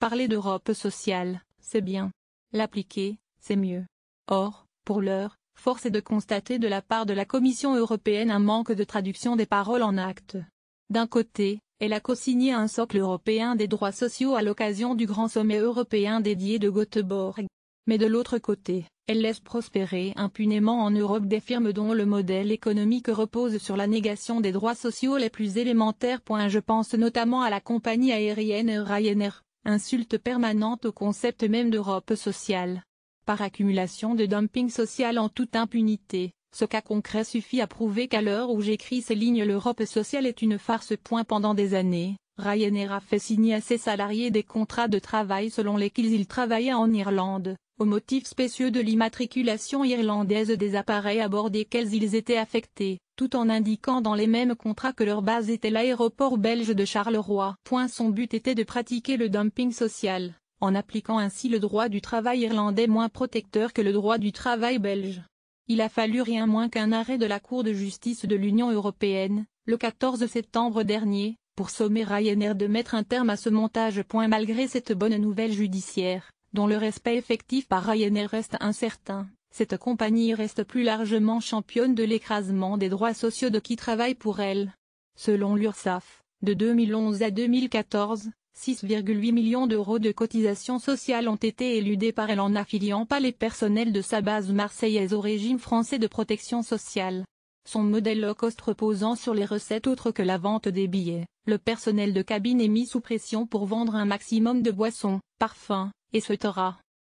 Parler d'Europe sociale, c'est bien. L'appliquer, c'est mieux. Or, pour l'heure, force est de constater de la part de la Commission européenne un manque de traduction des paroles en actes. D'un côté, elle a co-signé un socle européen des droits sociaux à l'occasion du grand sommet européen dédié de Göteborg. Mais de l'autre côté, elle laisse prospérer impunément en Europe des firmes dont le modèle économique repose sur la négation des droits sociaux les plus élémentaires. Je pense notamment à la compagnie aérienne Ryanair, insulte permanente au concept même d'Europe sociale. Par accumulation de dumping social en toute impunité, ce cas concret suffit à prouver qu'à l'heure où j'écris ces lignes l'Europe sociale est une farce. Pendant des années, Ryanair a fait signer à ses salariés des contrats de travail selon lesquels ils travaillaient en Irlande, au motif spécieux de l'immatriculation irlandaise des appareils à bord desquels ils étaient affectés, tout en indiquant dans les mêmes contrats que leur base était l'aéroport belge de Charleroi. Son but était de pratiquer le dumping social, en appliquant ainsi le droit du travail irlandais moins protecteur que le droit du travail belge. Il a fallu rien moins qu'un arrêt de la Cour de justice de l'Union européenne, le 14 septembre dernier, pour sommer Ryanair de mettre un terme à ce montage. Malgré cette bonne nouvelle judiciaire, dont le respect effectif par Ryanair reste incertain, cette compagnie reste plus largement championne de l'écrasement des droits sociaux de qui travaille pour elle. Selon l'URSSAF, de 2011 à 2014, 6,8 millions d'euros de cotisations sociales ont été éludés par elle en n'affiliant pas les personnels de sa base marseillaise au régime français de protection sociale. Son modèle low-cost reposant sur les recettes autres que la vente des billets, le personnel de cabine est mis sous pression pour vendre un maximum de boissons, parfums, etc.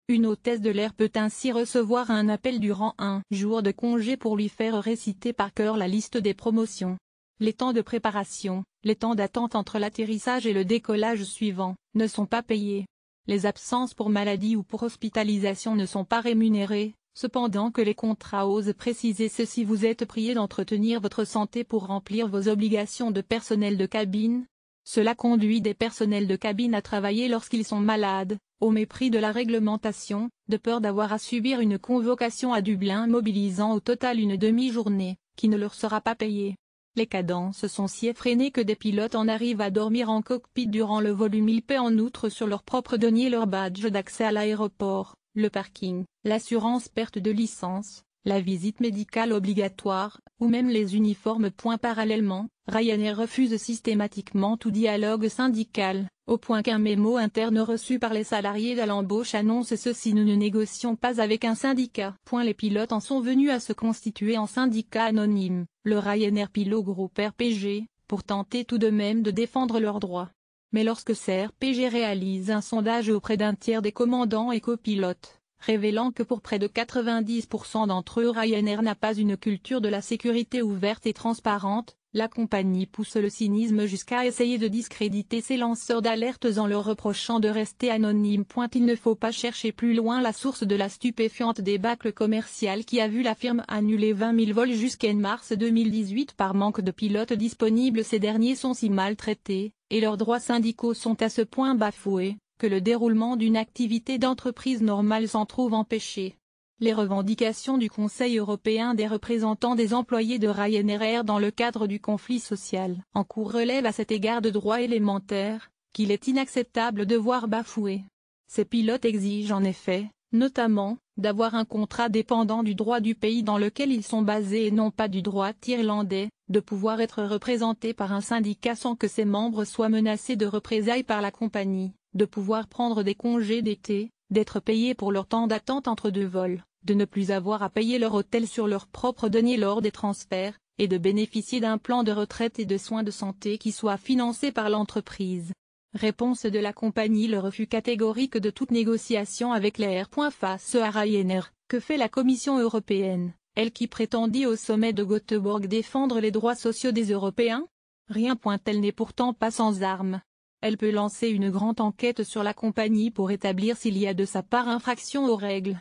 Une hôtesse de l'air peut ainsi recevoir un appel durant un jour de congé pour lui faire réciter par cœur la liste des promotions. Les temps de préparation, les temps d'attente entre l'atterrissage et le décollage suivant, ne sont pas payés. Les absences pour maladie ou pour hospitalisation ne sont pas rémunérées, cependant que les contrats osent préciser ceci: vous êtes prié d'entretenir votre santé pour remplir vos obligations de personnel de cabine. Cela conduit des personnels de cabine à travailler lorsqu'ils sont malades, au mépris de la réglementation, de peur d'avoir à subir une convocation à Dublin mobilisant au total une demi-journée, qui ne leur sera pas payée. Les cadences sont si effrénées que des pilotes en arrivent à dormir en cockpit durant le vol. Ils paient en outre sur leur propre denier leur badge d'accès à l'aéroport, le parking, l'assurance perte de licence, la visite médicale obligatoire, ou même les uniformes. Parallèlement, Ryanair refuse systématiquement tout dialogue syndical, au point qu'un mémo interne reçu par les salariés à l'embauche annonce ceci: nous ne négocions pas avec un syndicat. Les pilotes en sont venus à se constituer en syndicat anonyme, le Ryanair Pilot Group RPG, pour tenter tout de même de défendre leurs droits. Mais lorsque CRPG réalise un sondage auprès d'un tiers des commandants et copilotes, révélant que pour près de 90% d'entre eux Ryanair n'a pas une culture de la sécurité ouverte et transparente, la compagnie pousse le cynisme jusqu'à essayer de discréditer ses lanceurs d'alertes en leur reprochant de rester anonymes. Il ne faut pas chercher plus loin la source de la stupéfiante débâcle commerciale qui a vu la firme annuler 20 000 vols jusqu'en mars 2018 par manque de pilotes disponibles. Ces derniers sont si maltraités, et leurs droits syndicaux sont à ce point bafoués, que le déroulement d'une activité d'entreprise normale s'en trouve empêché. Les revendications du Conseil européen des représentants des employés de Ryanair dans le cadre du conflit social en cours relèvent à cet égard de droits élémentaires, qu'il est inacceptable de voir bafoués. Ces pilotes exigent en effet, notamment, d'avoir un contrat dépendant du droit du pays dans lequel ils sont basés et non pas du droit irlandais, de pouvoir être représentés par un syndicat sans que ses membres soient menacés de représailles par la compagnie, de pouvoir prendre des congés d'été, d'être payés pour leur temps d'attente entre deux vols, de ne plus avoir à payer leur hôtel sur leur propre denier lors des transferts, et de bénéficier d'un plan de retraite et de soins de santé qui soit financé par l'entreprise. Réponse de la compagnie: le refus catégorique de toute négociation avec l'Air. Face à Ryanair, que fait la Commission européenne, elle qui prétendit au sommet de Göteborg défendre les droits sociaux des Européens? Rien. Elle n'est pourtant pas sans armes. Elle peut lancer une grande enquête sur la compagnie pour établir s'il y a de sa part infraction aux règles.